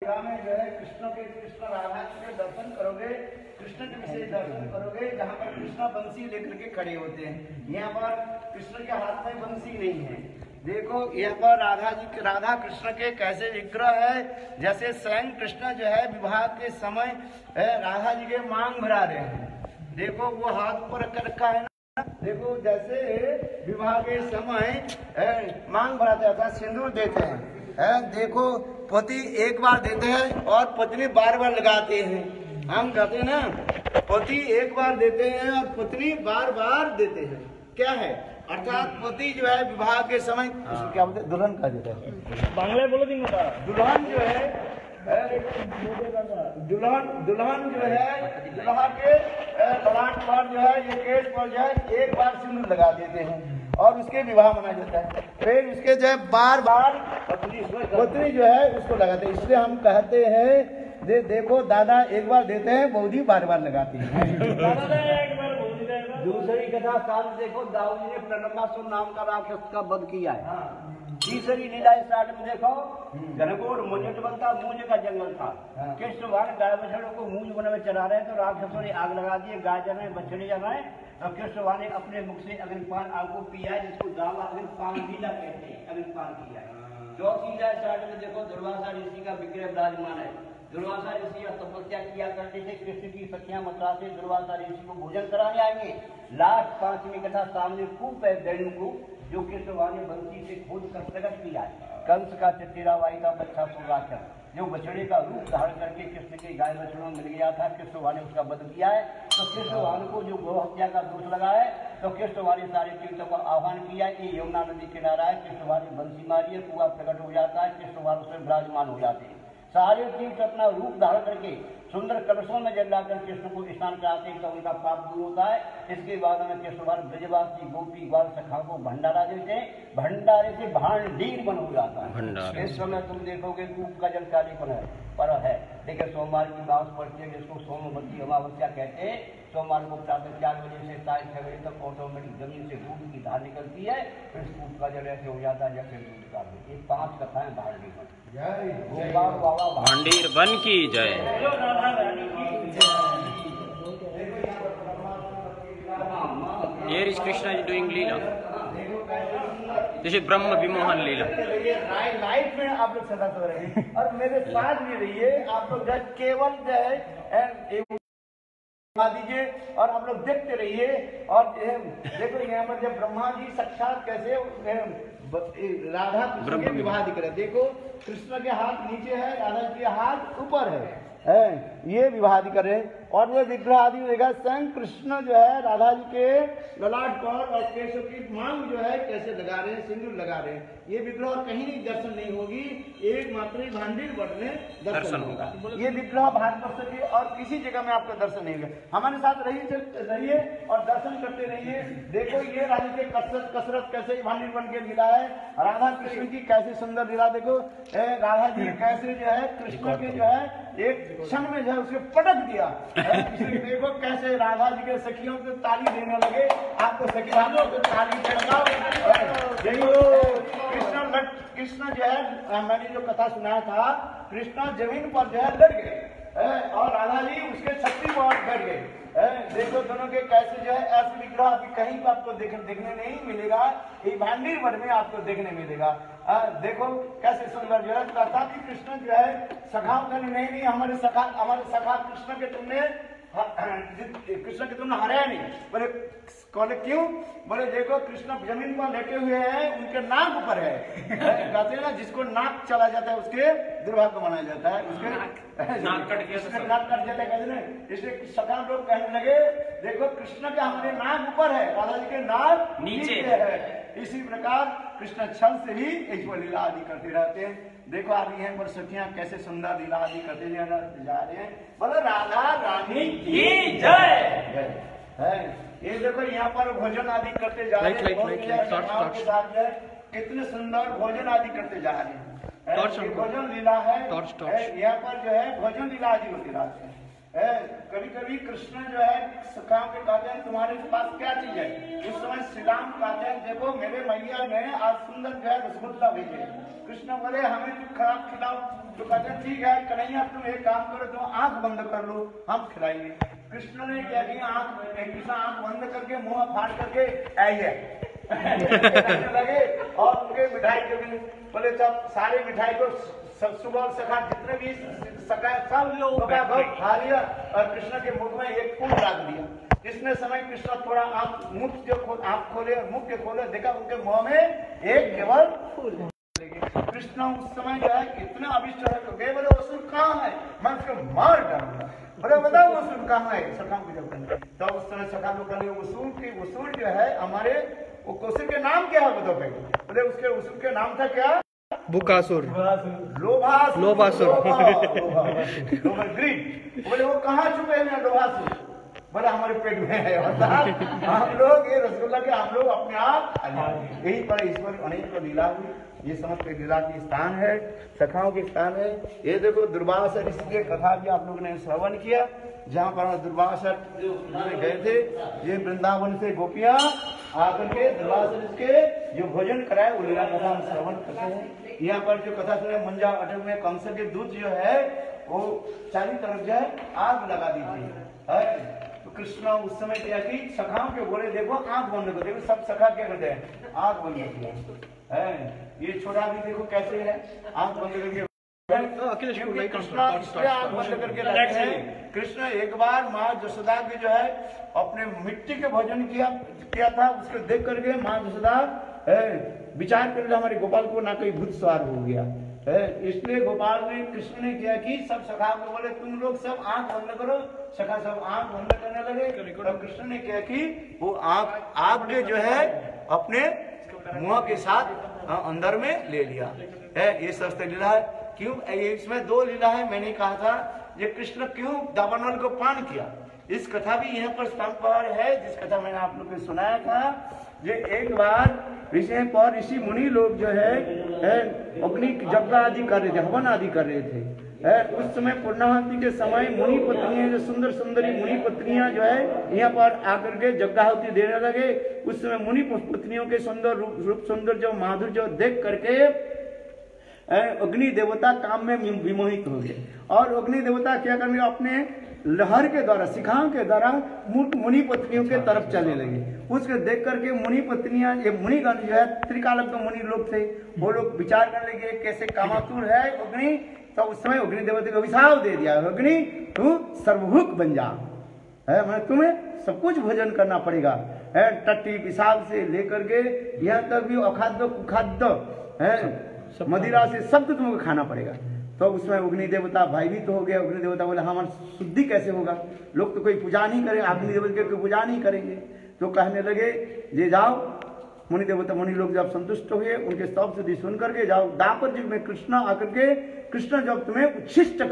में जो है कृष्ण राधा के दर्शन करोगे, कृष्ण के विशेष दर्शन करोगे, जहाँ पर कृष्ण बंसी लेकर के खड़े होते हैं। यहाँ पर कृष्ण के हाथ में बंसी नहीं है। देखो यहाँ पर राधा कृष्ण के कैसे विग्रह है, जैसे स्वयं कृष्ण जो है विवाह के समय राधा जी के मांग भरा रहे हैं। देखो वो हाथ पर रख रखा है ना, देखो जैसे विवाह के समय मांग भराते हैं, सिंदूर देते हैं। देखो पति एक बार देते हैं और पत्नी बार बार लगाते हैं। हम कहते हैं ना, पति एक बार देते हैं और पत्नी बार बार देते हैं। क्या है अर्थात पति जो है विवाह के समय क्या बोलते, दुल्हन का देता है, बांग्ला बोलो दिन का दुल्हन जो है दुल्हन जो है दुल्हा के ललाट पर जो है ये केस पर जो है एक बार सिंदूर लगा देते हैं और उसके विवाह मनाया जाता है। फिर उसके जो है बार बार पत्नी जो है उसको लगाते हैं। इसलिए हम कहते हैं देखो दादा एक बार देते हैं, बौदी बार बार लगाती है। दूसरी कथा साथ देखो, दाऊद जी ने प्रणमासुर नाम का राक्षस का वध किया है। तीसरी लीला स्टार्ट में देखो, घनघोर मुंज बनता, मूंज का जंगल था। कृष्ण भगवान गाय बछड़ों को मूंज बने में चला रहे तो राक्षसों ने आग लगा दी, गाय जलाए बछड़े जलाए। तो कृष्ण भगवान ने अपने मुख से अग्निपान आग को पिया, जिसको दावा अग्निपान लीला कहते हैं, अग्निपान किया। चौथी लीला स्टार्ट में देखो, दुर्वासा ऋषि का विग्रह विराजमान है। दुर्वासा ऋषि तपस्या किया करते थे, कृष्ण की सखियां मथुरा से दुर्वासा ऋषि को भोजन कराने आएंगे। लास्ट पांचवी कथा सामने खूब है दैनु को, जो कृष्ण भगवान ने बंसी से खोद कर प्रकट किया है। कंस का चचेरा भाई का बच्चा सुराचर, जो बछड़े का रूप धारण करके कृष्ण के गाय बछड़ों में मिल गया था, कृष्ण भगवान ने उसका वध किया है। तो कृष्ण भगवान को जो गौ हत्या का दोष लगा है, तो कृष्ण भगवान ने सारे तीर्थों का आह्वान किया। ये यमुना नदी किनारा है, कृष्ण भगवान ने बंसी मारी है, कुआ प्रकट हो जाता है, कृष्ण भगवान उसमें विराजमान हो जाते हैं। सारे तीर्थ अपना रूप धारण करके सुंदर कलशों में जल लाकर कृष्ण को स्नान कराते हैं तो उनका पाप दूर होता है। इसके बाद में कृष्ण भगवान ब्रजवासी गोपी ग्वाल सखा को भंडारा देते हैं, भंडारे से भांडीर बन हो जाता है। इस समय तुम देखोगे कूप का जल कालीपन पर है, लेकिन सोमवार की बात पड़ती है, जिसको सोमवती अमावस्या कहते हैं। सोमवार को प्रातः 4 बजे से 6 बजे तक ऑटोमेटिक जमीन से दूध की धार निकलती है, फिर कूप का जल ऐसे हो जाता है जैसे दूध का। ये 5 कथाएं भांडीर बन, भांडीर बन की जय। Here is Krishna is doing लीला, जैसे ब्रह्म विमोहन लीला। लाइफ में आप लोग सदा सो रहे और मेरे साथ भी रहिए। आप लोग केवल जो है दीजिए और आप लोग देखते रहिए। और देखो यहाँ पर जब ब्रह्मा जी साक्षात कैसे राधा कृष्ण के विवाह दिख रहे, देखो कृष्ण के हाथ नीचे है, राधा के हाथ ऊपर है, ये विवाह कर रहे हैं। और वो विग्रह आदि देखा, स्वयं कृष्ण जो है राधा जी के ललाट पर और केशव की मांग जो है कैसे लगा रहे हैं, सिंदूर लगा रहे हैं। ये विग्रह और कहीं नहीं दर्शन नहीं होगी, एकमात्र भांडीर बट में दर्शन होगा। ये विग्रह भारतवर्ष के और किसी जगह में आपका दर्शन नहीं होगा। हमारे साथ रहिए और दर्शन करते रहिए। देखो ये राजा के कसरत कैसे भांडीर बन के लीला है, राधा कृष्ण की कैसी सुंदर लीला। देखो राधा जी कैसे जो है कृष्ण के जो है एक क्षण में जो है उसे पटक दिया। देखो कैसे राधा जी के सखियों को ताली देने लगे। आपको सखियों को ताली लगाओ। कृष्ण जो है, मैंने जो कथा सुनाया था, कृष्ण जमीन पर जो है लड़ गए और राधा जी उसके छत्ती पर बैठ गए। देखो दोनों के कैसे जो है ऐसे विग्रह अभी कहीं पर आपको देखने नहीं मिलेगा, ये भांडीर वन में आपको देखने मिलेगा। देखो कैसे सुंदर जो है कथा भी कृष्ण जो है सखाओं का नहीं, हमारे सखा कृष्ण के तुमने हराया नहीं। बोले क्यों? बोले देखो कृष्ण जमीन पर लेटे हुए हैं, उनके नाक ऊपर है। कहते हैं ना जिसको नाक चला जाता है उसके दुर्भाग्य मनाया जाता है, उसके नाक कट जाता है। इसलिए सखा लोग कहने लगे देखो कृष्ण के हमारे नाक ऊपर है, राधा जी के नाक नीचे है। इसी प्रकार कृष्ण छल से ही ईश्वर लीला आदि करते रहते हैं। देखो आप यहाँ पर सखियां कैसे सुंदर लीला आदि करते जा रहे हैं। बोलो राधा रानी की जय है। ये देखो यहाँ पर भोजन आदि करते जा रहे हैं, कितने सुंदर भोजन आदि करते जा रहे हैं। भोजन लीला है, यहाँ पर जो है भोजन लीला आदि होती रहती है। कभी कभी कृष्ण जो है सखाओं के कहते हैं तुम्हारे पास क्या चीज है। उस समय श्री राम कहते हैं देखो मेरे मैया ने आज सुंदर जो है रसगुल्ला भेजे। कृष्ण बोले हमें तो खराब खिलाओ, तो कहते हैं ठीक है कन्हैया तुम एक काम करो, तुम आंख बंद कर लो, हम खिलाएंगे। कृष्ण ने क्या किया, आंख बंद करके मुंह फाड़ करके लगे और उनके मिठाई के भी बोले सब सारे मिठाई को सुबह और सखा जितने भी सखा सब लोग खा लिया और कृष्ण के मुख में एक फूल डाल दिया। इसने समय कृष्ण थोड़ा आंख खोले और मुख के खोले, देखा उनके मुंह में एक केवल फूल। कृष्ण उस समय जो है इतना अभिष्ट हो गए, बोले असुर कहाँ है, मैं उसको मार डालूंगा। बोले बताओ असुर कहाँ है, सखा को जब करने तो उस समय सखा लोग कहने असुर जो है हमारे वो असुर के नाम क्या है बताओ पहले। बोले उसके असुर के नाम था क्या, बुकासुर, लोभासुर, ग्रीड। बोले वो कहाँ छुपे हैं लोभासुर, बोले हमारे पेट में है। हम लोग ये रसगुल्ला के हम लोग अपने आप यही पर ईश्वर अनेक लीला हुई, ये समस्त लीला की स्थान है, सखाओं के स्थान है। ये देखो दुर्वासा ऋषि की कथा भी आप लोगों ने श्रवण किया, जहाँ पर दुर्वासा गए थे, ये वृंदावन से गोपियां आकर के दुर्वासा ऋषि के जो भोजन कराए वो लीला कथा हम श्रवण करते हैं। यहाँ पर जो कथा सुने मंजा अटक में कंस के दूत जो है वो चारों तरफ जो है आग लगा दी थी। तो कृष्ण उस समय क्या की सखाओं के बोले देखो आंख बंद कर, देखो सब सखा क्या करते हैं आंख बंद किया है। ये छोटा भी देखो कैसे है आंख बंद करके कृष्ण एक बार माँ यशोदा के जो है अपने मिट्टी के भोजन किया था, उसको देख करके माँ यशोदा विचार कर हमारे गोपाल को ना कोई भूत सवार हो गया है। इसलिए गोपाल ने कृष्ण ने किया कि सब सखा को बोले तुम लोग सब आंख बंद करो, सखा सब आंख बंद करने लगे। तो कृष्ण ने किया कि वो आग के जो है अपने मुंह के साथ अंदर में ले लिया है। ये सस्ते लीला है। क्यों इसमें दो लीला है, मैंने कहा था ये कृष्ण क्यों दावानल को पान किया, इस कथा भी यहाँ पर स्थान पर है, जिस कथा मैंने आप लोग को सुनाया था। ये एक बार ऋषि मुनि लोग जो है अग्नि यज्ञ आदि कर रहे थे, हवन आदि कर रहे थे। उस समय पूर्णाहुति के समय मुनि पत्नियां जो सुंदर सुंदरी मुनि पत्नियां जो है यहाँ पर आकर के यज्ञाहुति देने लगे। उस समय मुनि पत्नियों के सुंदर रूप सुंदर जो माधुर्य देख करके अग्नि देवता काम में विमोहित हो गए और अग्नि देवता क्या करने अपने लहर के द्वारा शिखाओं के द्वारा मुनि पत्नियों के तरफ चलने लगे। उसको देख करके मुनि पत्नियां ये मुनिगण जो है त्रिकाल के मुनि लोग थे, वो लोग विचार करने लगे कैसे कामातुर है अग्नि। तो उस समय अग्नि देवता को अभिशाप दे दिया, अग्नि तू सर्वभुक बन जा, है मैं तुम्हें सब कुछ भोजन करना पड़ेगा है, टट्टी पिशाब से लेकर के यहाँ तक भी अखाद्य कुखाद्य है मदिरा से सब कुछ तुमको खाना पड़ेगा। तो उसमें अग्नि देवता भयभीत हो गया। अग्नि देवता बोले हमारा शुद्धि कैसे होगा, लोग तो कोई पूजा नहीं करेंगे, अग्नि देवता की कोई पूजा नहीं करेंगे। तो कहने लगे जे जाओ मुनि देवता मुनि लोग जब संतुष्ट हुए उनके सब शुद्धि सुन करके जाओ दापर युग में कृष्ण आकर के कृष्ण जब तुम्हें उच्छिष्ट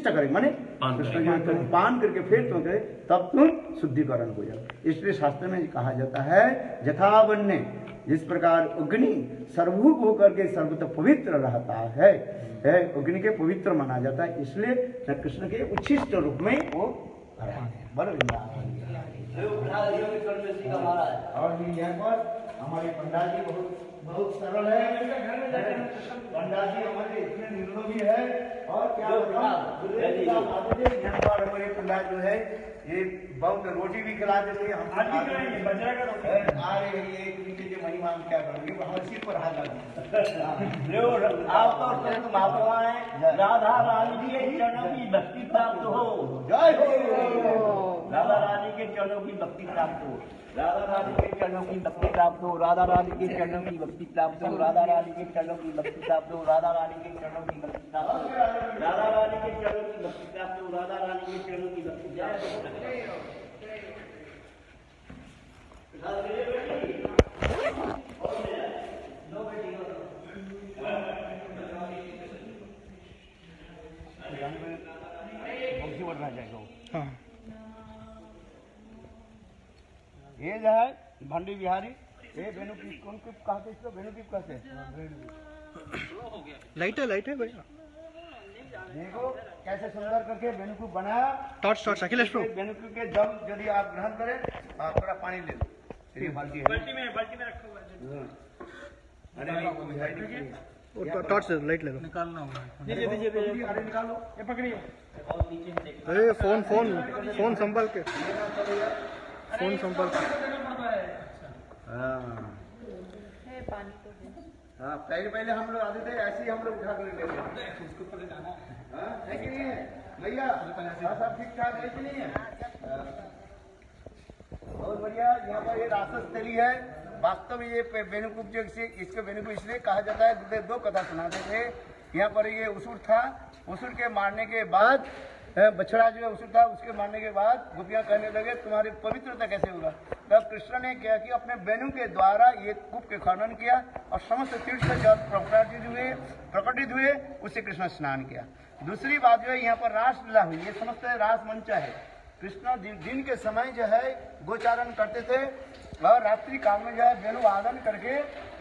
करे माने कृष्ण जब पान करके फिर तुम करे तब तुम शुद्धिकरण हो जाओ। इसलिए शास्त्र में कहा जाता है यथावन्य जिस प्रकार अग्नि सर्वभूक होकर के सर्वतः पवित्र रहता है अग्नि के पवित्र माना जाता है, इसलिए कृष्ण के उच्छिष्ट रूप में वो और यहाँ पर हमारे पंडित जी बहुत सरल है, पंडित जी हमारे इतने निर्लोभी है और क्या यहाँ पर हमारे पंडित जो है ये बहुत रोटी भी खिला देते हैं। हम आ रहे हैं ये महिमा हम क्या करेंगे हमारे सिर पर हाथ लगा आप तो महात्मा है राधा रानी के चरणों की भक्ति प्राप्त हो, जय हो राधा रानी के चरणों की भक्ति प्राप्त हो, राधा रानी के चरणों की भक्ति प्राप्त हो, राधा रानी के चरणों की भक्ति प्राप्त हो, राधा रानी के चरणों की भक्ति प्राप्त हो, राधा रानी के चरणों की भक्ति प्राप्त हो, राधा रानी के चरणों की भक्ति प्राप्त हो, राधा रानी के चरणों की भक्ति प्राप्त हो। ये जो है भंडी बिहारी ये वेणुदीप कौन कहते इसको वेणुदीप कहते लाइट है भैया देखो कैसे सुंदर करके वेणुदीप बनाया। टॉर्च अखिलेश प्रो वेणुदीप के जब यदि आप ग्रहण करें थोड़ा पानी ले लो, बाल्टी में रखो वो टॉर्च से लाइट ले लो। निकालना होगा। अरे निकालो, ये पकड़िए। अरे फोन फोन फोन संभाल के, फोन संभाल के। हाँ पहले हम लोग आते थे ऐसे ही हम लोग उठा कर लेते थे। उसको पकड़ जाना है कि नहीं है भैया? सब ठीक ठाक है कि नहीं है? बहुत बढ़िया। यहाँ पर ये रासस्थली है। वास्तव में ये बेनुकूप जो इसको बेनुकूप इसलिए कहा जाता है, दो कथा सुनाते थे। यहाँ पर ये उसुर था, उसुर के मारने के बाद बछड़ा जो है उसुर था, उसके मारने के बाद गोपियाँ कहने लगे तुम्हारी पवित्रता कैसे होगा? तब कृष्ण ने क्या किया, अपने बेनु के द्वारा ये कूप के खनन किया और समस्त तीर्थ से जब प्रकटित हुए उससे कृष्ण स्नान किया। दूसरी बात जो है यहाँ पर रासलीला हुई, ये समस्त रास मंच है। कृष्ण दिन के समय जो है गोचारण करते थे और रात्रि काल में जो है बेनु वादन करके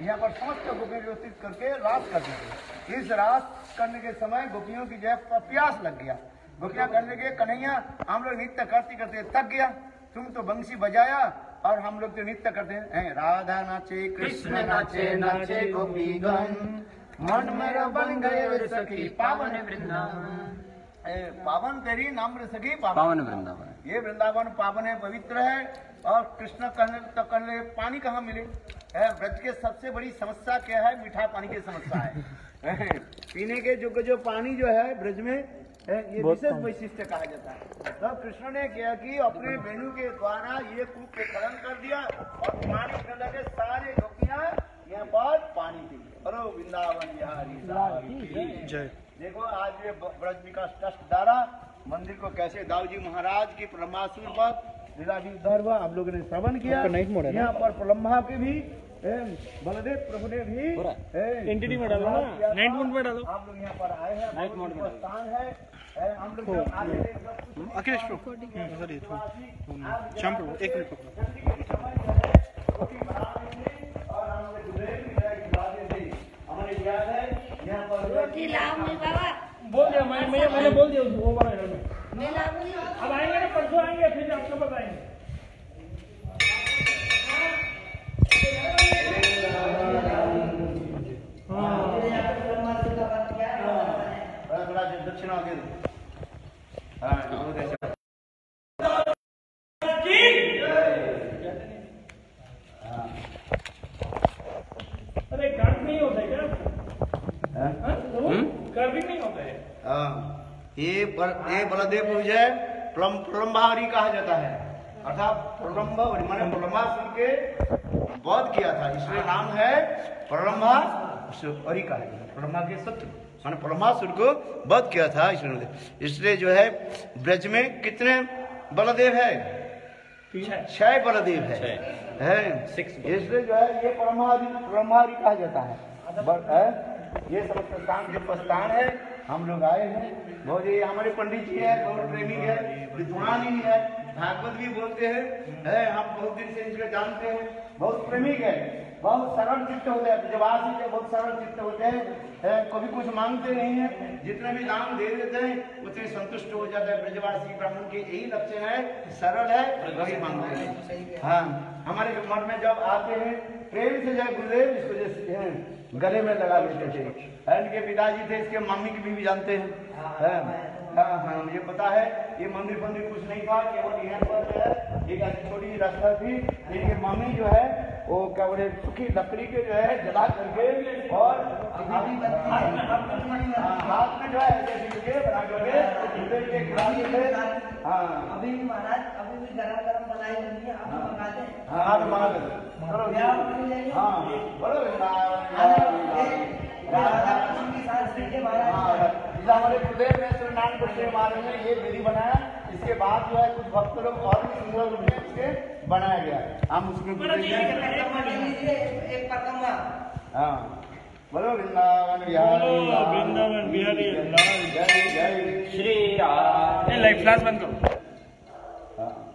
यहाँ पर समस्त गोपियों व्यवस्थित करके रास करते थे। इस रास करने के समय गोपियों की जो है प्यास लग गया। गोपियाँ कहने लगे कन्हैया हम लोग नृत्य करते करते थक गया, तुम तो बंसी बजाया और हम लोग तो नृत्य करते हैं। राधा नाचे कृष्ण नाचे नाचे गोपीगण मन मेरा बन गए सखी पावन वृंदावन। पावन तेरी नम्र सखी पावन वृंदावन। ये वृंदावन पावन है, पवित्र है। और कृष्ण कहने पानी कहाँ मिले? ब्रज के सबसे बड़ी समस्या क्या है? मीठा पानी की समस्या है। पीने के जो पानी जो है ब्रज में ये विशेष वैशिष्ट्य कहा जाता है। तब कृष्ण ने क्या कि अपने वेणु के द्वारा ये कूप के खनन कर दिया और पानी पीने लगे। सारे गोपियां यहाँ पर पानी पी। अरे वृंदावन बिहारी जय। देखो आज ये ब्रज विकास ट्रस्ट द्वारा मंदिर को कैसे दाऊजी महाराज की प्रमासुर पर लीला भी उद्धार हुआ, आप लोगों ने श्रवण किया। यहाँ पर प्रलम्भा के भी बलदेव प्रभु ने भी एंटिटी में डालो ना, नाइट मोड में डालो। आप लोग यहाँ पर आए हैं, नाइट मोड में स्थान है। हम लोग जब आते थे अखिलेश प्रो सॉरी शाम प्रो एक मिनट पकड़ो। और हम लोग हमारे याद है यहाँ पर रोटी लाओ मेरे बाबा। बोल दिया मैंने बोल दिया उसको, वो वाला में। मैं लाऊंगी। अब आएंगे ना, परसों आएंगे फिर आपको बताएंगे। बड़ा दक्षिणा दे दो। अरे गर्व नहीं होता है क्या? गर्व नहीं होता है। ये बलदेव प्रभु जो है प्रलम्भावरी कहा जाता है, अर्थात प्रलम्भावरी माने प्रलम्भासुर के वध किया था, इसलिए नाम है प्रलम्भासुर कहा जाता है। प्रलम्भा के शत्रु माने प्रलम्भासुर को वध किया था इसलिए जो है ब्रज में कितने बलदेव है? 6 बलदेव है। इसलिए जो है ये प्रलम्भावरी कहा जाता है। ये समस्त स्थान दिव्य स्थान है। हम लोग आए हैं, बहुत ये हमारे पंडित जी है, बहुत प्रेमी है, विद्वान ही है, भागवत भी बोलते हैं। हम बहुत दिन से इनको जानते हैं, बहुत प्रेमिक है, बहुत सरल चित्त होते हैं। ब्रजवासी के बहुत सरल चित्त होते हैं, कभी कुछ मांगते नहीं है, जितने भी दान दे देते हैं उतने संतुष्ट हो जाता है। ब्रजवासी ब्राह्मण के यही लक्षण है, सरल है, वही मांगते हैं। हाँ, हमारे मठ में जब आते हैं प्रेम से जय गुरुदेव इसको जैसे गले में लगा लेते थे। इनके पिताजी थे, इसके मम्मी की भी जानते हैं। हाँ मुझे पता है, ये मंदिर कुछ नहीं था, केवल यहाँ पर जो है एक ऐसी छोटी रास्ता थी। इनके मम्मी जो है वो क्या बोले सूखी लकड़ी के जो है जला करके और हाथ में जो है ऐसे बना करके खिला थे। हाँ अभी भी महाराज अभी भी गरम बनाई जाती है, आप मंगा दें। हाँ मंगा दो। हाँ बोलो हमारे प्रदेश में सत्यनारायण कृष्ण महाराज ने ये विधि बनाया। इसके बाद जो है कुछ भक्त लोग और भी सुंदर रूप में इसके बनाया गया। हम उसमें हाँ बोलो वृंदावन बिहारी जय जय श्री राम। लाइट फ्लैश बंद करो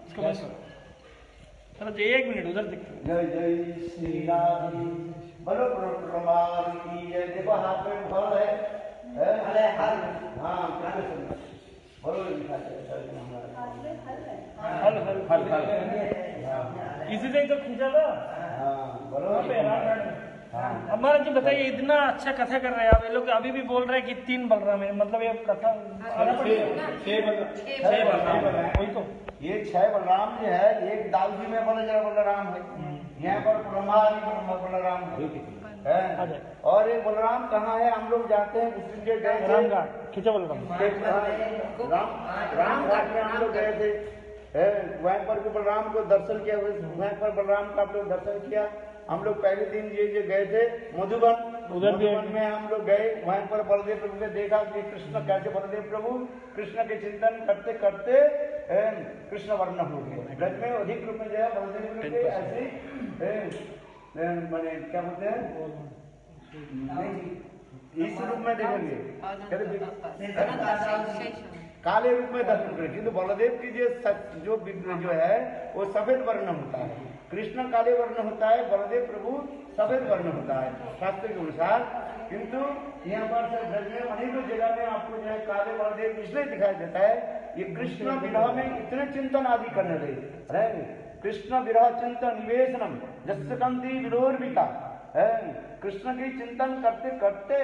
इसको बस करो। चलो एक मिनट उधर देखो। जय जय श्री राम बोलो प्रमाण की जय। देखो हाथ में फल है। हाँ बोलो हल इसी से तो खींचा था। हाँ बोलो अब महाराज जी बताइए, इतना अच्छा कथा कर रहे हैं आप, ये लोग अभी भी बोल रहे हैं कि 3 बलराम है, मतलब ये कथा 6 बलराम, वही तो ये 6 बलराम जो है, एक दाऊदी में बलराम है, यहाँ पर ब्रह्मादि बलराम है, और एक बलराम कहाँ है, हम लोग जाते हैं उस दिन के गए थे रामघाट, खिंचा बलराम, रामघाट में हम लोग गए थे, वहाँ पर भी बलराम को दर्शन किया, वहाँ पर बलराम का आप लोग दर्शन किया। हम लोग पहले दिन ये जो गए थे मधुबन में हम लोग गए, वहाँ पर बलदेव प्रभु ने देखा कि कृष्ण कैसे, बलदेव प्रभु कृष्ण के चिंतन करते करते कृष्ण वर्ण हो गए। ब्रज में अधिक रूप में जो है बलदेव प्रभु के ऐसे मैंने क्या बोलते हैं, इस रूप में देखेंगे, काले रूप में दर्शन करें, किंतु बलदेव की जो विग्रह जो है वो सफेद वर्ण होता है, कृष्ण काले वर्ण होता है, बलदेव प्रभु सफेद वर्ण होता है शास्त्र के अनुसार। किंतु यहाँ पर ब्रज में अनेकों जगह में आपको जो है काले बलदेव इसलिए दिखाई देता है, ये कृष्ण विरह में इतने चिंतन आदि करने लगे, कृष्ण विरह चिंतन निवेशनम जस्कंती विरोर्विका, कृष्ण की चिंतन करते करते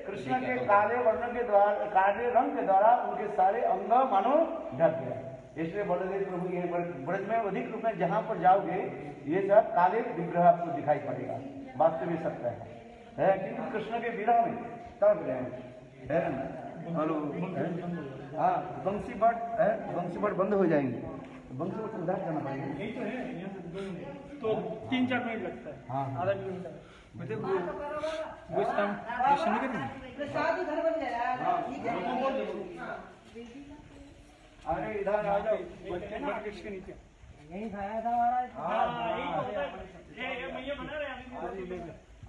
कृष्ण के काले वर्ण के द्वारा, काले रंग के द्वारा उनके सारे अंग मानो ढक गया। इसलिए बलदेव प्रभु ये ब्रज में अधिक रूप में जहाँ पर जाओगे ये सब काले विग्रह आपको दिखाई पड़ेगा, वास्तविक सत्य है, क्योंकि कृष्ण के विरह में तब रहे हाँ, बंसी बट बंद हो जाएंगे, बंसी बट उधार करना पड़ेगा, तो 3-4 मिनट लगता है, हाँ आधा किलोमीटर। प्रसाद उधर बन गया, ठीक है। अरे इधर आ जाओ, के नीचे यही खाया था महाराज। ये मैया बना रहे हैं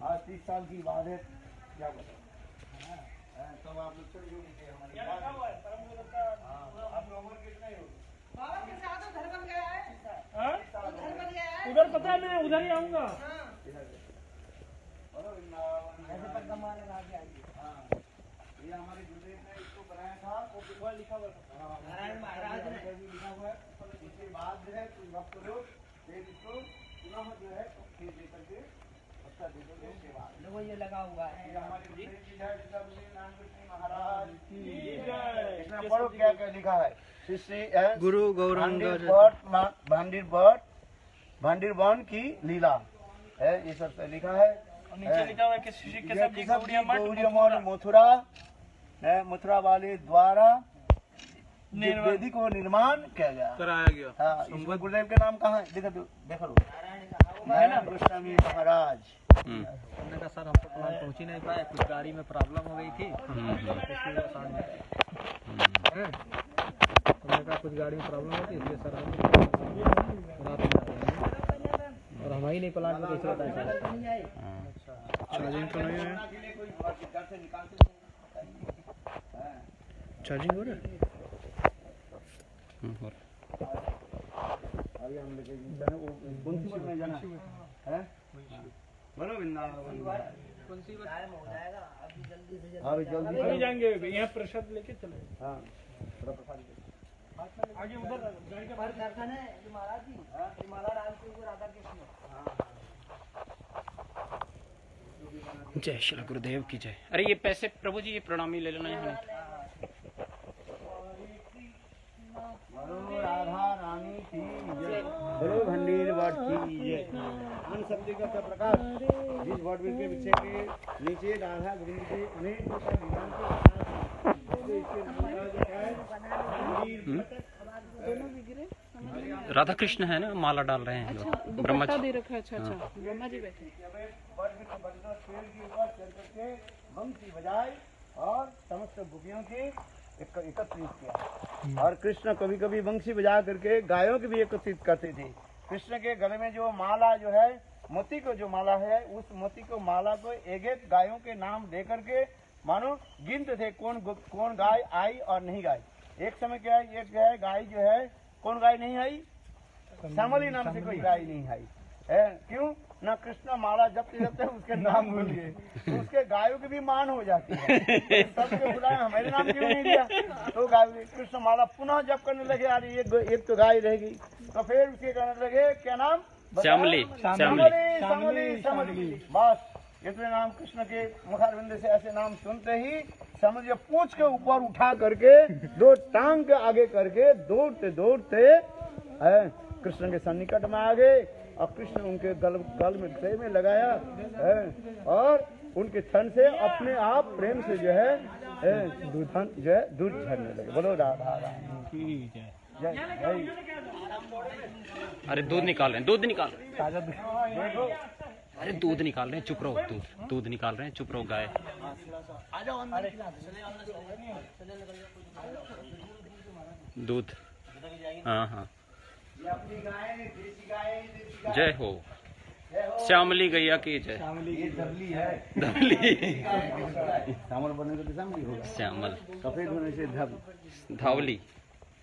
आज 30 साल की बात है, क्या बताओ, तब आप लोग चल गए हमारे, आप लोग उम्र कितने हो? बाबा प्रसाद उधर बन गया है, उधर बन गया है, उधर पता है, मैं उधर ही आऊंगा। ऐसे पर कमाल लगा के आइए। ये हमारे गुरुदेव ने इसको बनाया था, वो लिखा हुआ था नारायण महाराज ने लिखा हुआ है, इसके बाद जो है भक्त लोग फिर इसको पुनः जो है फिर दे करके अच्छा दे दोगे, उसके बाद लोगो ये लगा हुआ है। ये हमारे गुरुदेव जी है, जिसका नाम महाराज जी जय। इसमें पढ़ो क्या क्या लिखा है, श्री गुरु गौरांग भांडिर वन की लीला है, ये सब लिखा है। और नीचे लिखा हुआ है कि श्री केशव जी गौड़िया मठ मथुरा वाले द्वारा वेदी को निर्माण किया गया, कराया गया। हाँ, इसमें गुरुदेव के नाम कहाँ है, देखो नारायण गोस्वामी महाराज। हमने कहा सर हम तो प्लान पहुंच ही नहीं पाए, कुछ गाड़ी में प्रॉब्लम हो गई थी, हमने कहा कुछ गाड़ी में प्रॉब्लम होती इसलिए सर हम रात में आ जाएंगे, और हम ही नहीं प्लान में कैसे बताया चार्जिंग तो नहीं है, चार्जिंग हो रहा है। अभी हम लेके बंसीपुर में जाना है, बोलो वृंदावन टाइम हो जाएगा, अभी जल्दी से जल्दी। अभी जल्दी अभी जाएंगे, यहाँ प्रसाद लेके चले। हाँ थोड़ा प्रसाद आगे उधर गाड़ी के पर दर्शन है ये महाराज जी, ये माला डाल के ऊपर राधा कृष्ण। जय श्री गुरुदेव की जय। अरे ये पैसे प्रभु जी, ये प्रणामी ले लेना है। बोलो राधा रानी की जय, बोलो भंडीर वट की जय। अन शब्द का प्रकाश, जिस वट के पीछे के नीचे राधा गोविंद के अनेक राधा कृष्ण है ना, माला डाल रहे हैं लोग, ब्रह्मा जी दे रखा है। अच्छा अच्छा, ब्रह्मा जी बैठे। बंसी बजाए और समस्त गोपियों के एकत्रित किया, और कृष्ण कभी कभी बंसी बजा करके गायों के भी एकत्रित करते थे। कृष्ण के गले में जो माला जो है, मोती को जो माला है, उस मोती को माला को एक एक गायों के नाम दे करके मानो गिनते थे कौन गाय आई और नहीं गाय। एक समय क्या है, एक गाय जो है, कौन गाय नहीं आई, श्यामली नाम से कोई गाय नहीं आई है, क्यों ना कृष्ण माला जपते जपते उसके नाम भूल गए, तो उसके गायों की भी मान हो जाती है, सबके बुलाए हमारे नाम क्यों नहीं दिया, तो गाय कृष्ण माला पुनः जप करने लगे, यार एक तो गाय रहेगी, तो फिर उसके कहने लगे क्या नाम, श्यामली, श्यामली, श्यामली, बस इतने नाम कृष्ण के मुखारविंद से ऐसे नाम सुनते ही समझिए पूंछ के ऊपर उठा करके दो टांग के आगे करके दौड़ते दौड़ते कृष्ण के सन्निकट में आ गए और कृष्ण उनके गल में गले में लगाया और उनके थन से अपने आप प्रेम से जो है दूध झरने लगे। बोलो राधा रानी जय जय। अरे दूध निकाल रहे हैं, दूध निकाल रहे हैं, ताजा दूध। अरे दूध निकाल रहे हैं, चुप रहो। दूध निकाल रहे हैं, चुप रहो गाय। दूध, हाँ हाँ। जय हो श्यामली गैया की जय। धवली है, धवली श्यामल बनने को तो श्यामली होगा, श्यामल सफेद होने से धावली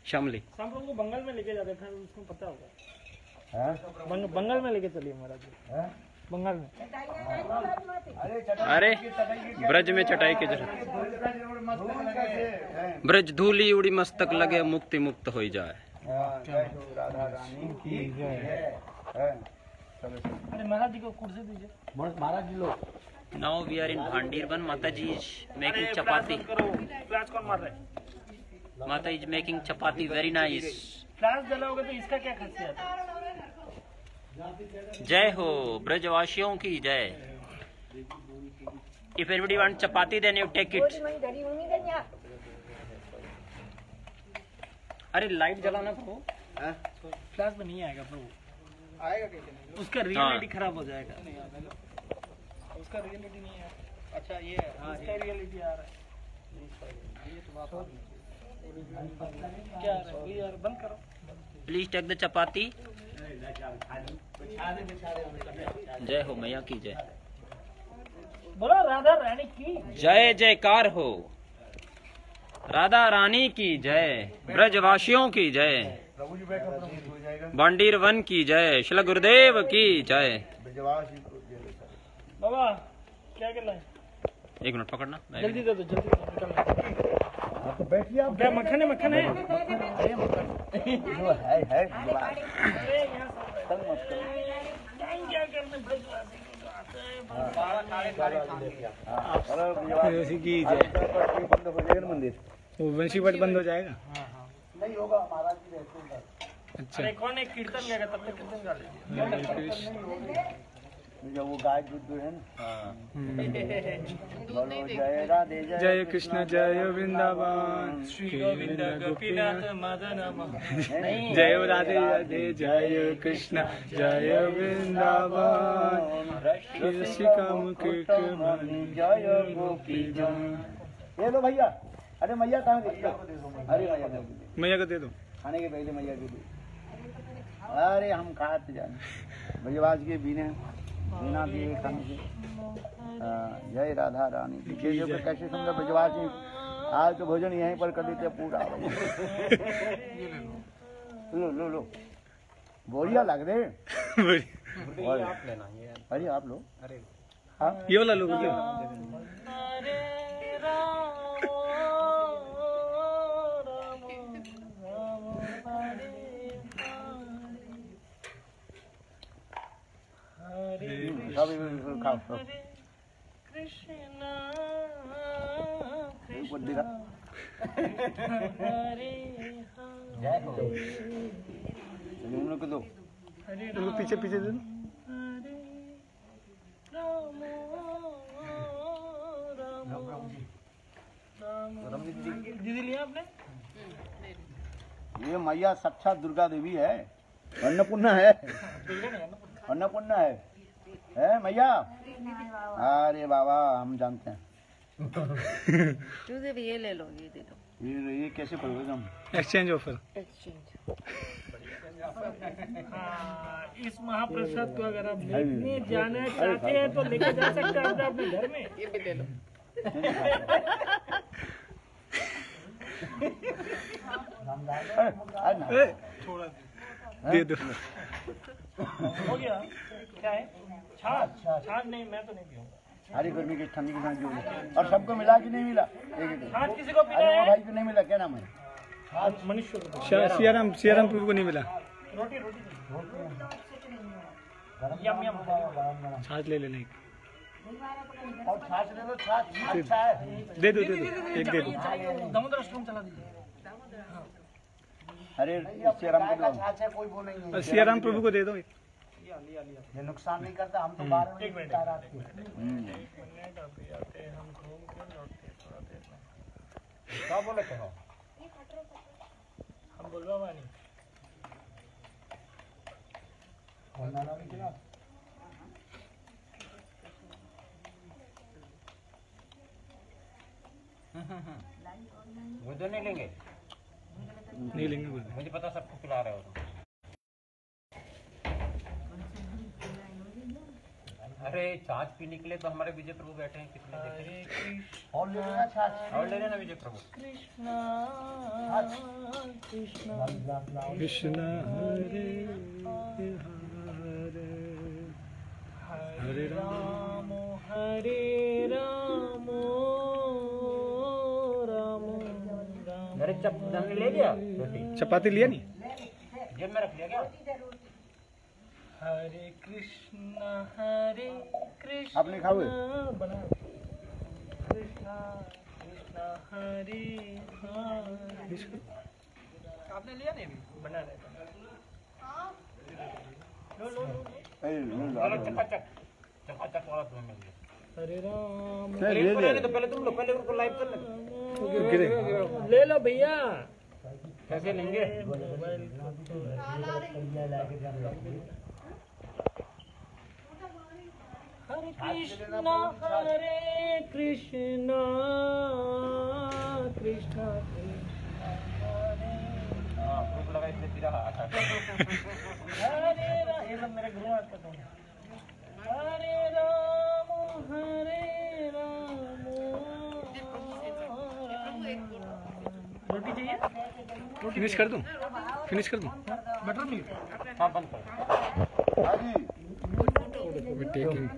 श्यामली। शाम को बंगाल में लेके जाते थे, उसको पता होगा। बंगाल में लेके चलिए महाराज, बंगाल में। अरे ब्रज में चटाई की जरूरत, ब्रज धूली उड़ी मस्तक लगे, मुक्ति मुक्त हो जाए। राधा रानी की जय। अरे महाराज जी को कुर्सी दीजिए। महाराज जी लोग now we are in Bhandir Van. माता जी मेकिंग चपाती। फ्लैश कौन मार रहे? माता is making chapati, very nice. Flash जलाओगे तो इसका क्या खासियत है? जय हो ब्रजवासियों की जय। If anybody want chapati then you take it. अरे लाइट जलाना प्रभु, फ्लैश में नहीं आएगा प्रभु, आएगा कैसे? उसका रियलिटी खराब हो जाएगा। उसका रियलिटी नहीं है। अच्छा ये उसका रियलिटी आ रहा है। क्या आ रहा है यार, बंद करो प्लीज टेक द चपाती। जय हो मैया की जय। बोलो राधा रानी की जय जयकार हो। राधा रानी की जय, ब्रजवासियों की जय, प्रभु जी बैठो, प्रभु जी हो जाएगा। बांडीर वन की जय, श्री गुरुदेव की जय। बाबा क्या कर रहे हैं? एक मिनट पकड़ना, जल्दी दे दो, जल्दी निकल। आप तो बैठिए, आप क्या मक्खन है? मक्खन है जो है अरे यहाँ तंग मत करो। टाइम क्या करने ब्रजवासी को आते हैं। ऐसी की जय। बंद हो जाएगा मंदिर, वो वंशी भट्ट बंद हो जाएगा। नहीं होगा, महाराज जी रहते हैं। अच्छा अरे कौन एक कीर्तन गाएगा, तब तक कीर्तन गा लीजिए। जो वो गाय दूध है ना, बोलो जय राधे जय कृष्ण जय वृंदावन श्री गोविंद गोपीनाथ मदन मोहन। जय राधे राधे जय कृष्ण जय वृंदावन रसिका मुकुट मणि जय गोपी जन। ये लो भैया। अरे मैया कहाँ गई? अरे मैया दे दो। मैया को दे दो। खाने के पहले मैया के दो। अरे हम खाते जाने भैयावाज के बिना दिए खाने से। जय राधा रानी की जय। कैसे सुंदर भजवाज जी, आज तो भोजन यहीं पर कर देते पूरा। लो लो लो, बोरिया लग रहे। अरे आप लो। अरे हाँ ये वाला लो। खाओ कृष्ण को दो। पीछे पीछे दे दो। दीदी लिया आपने? ये मैया साक्षात दुर्गा देवी है, अन्नपूर्णा है, अन्नपूर्णा है मैया। अरे बाबा हम जानते हैं। ये ले लो, ये दे दो। ये कैसे करोगे हम? Exchange offer. इस महाप्रसाद को अगर आप लेने जाना चाहते हैं तो लेके जा सकते हैं अपने घर में। ये भी दे लो। दे दो। हो गया? क्या है? छाछ? छाछ नहीं, मैं तो नहीं पीऊंगा। सारी गर्मी की ठंडी के साथ जो है। और सबको मिला कि नहीं मिला? छाछ किसी को पीना अरे वो है? भाई को नहीं मिला, क्या नाम है? छाछ मनुष्य को। सियाराम प्रभु को नहीं मिला। रोटी रोटी यम यम। छाछ ले लेना। और छाछ ले लो, छाछ अच्छा है। दे दो एक दे दो। दामोदर अष्टकम चला दीजिए। अरे श्रीराम का छाछ है, कोई वो नहीं है। सियाराम प्रभु को दे दो एक। ये नुकसान नहीं करता, हम तो 12 बजे रात के। क्या बोले थे हम बोलवा मानी वो तो नहीं लेंगे, नहीं लेंगे कुछ। मुझे पता सबको खिला रहे हो तुम। अरे छाछ पीने के लिए तो हमारे विजय प्रभु बैठे हैं, कितने देखे। और ले लेना छाछ। और ले लेना विजय प्रभु। कृष्णा कृष्णा कृष्ण हरे हरे हरे राम हरे राम राम राम। मेरे चप्पल ले लिया, रोटी चपाती लिया नहीं? जेब में रख लिया क्या? हरे कृष्ण आपने खाओ? बना कृष्णा कृष्णा हरे हरे। आपने लिया नहीं अभी? बना रहे लो लो लो। चकाचक चकाचक वाला तुम्हें मिल गया। हरे राम तो पहले तुम लोग, पहले उनको लाइव कर लो। गिरे। ले लो भैया। कैसे लेंगे? हरे कृष्णा कृष्णा कृष्णा हरे हाँ, भूख लगा इसलिए पी रहा। हरे राम। ये सब मेरे गुरु आता था। हरे राम रोटी चाहिए? फिनिश कर दूं? फिनिश कर दूं? Butter milk. हाँ बंद कर। हाँ जी। टेकिंग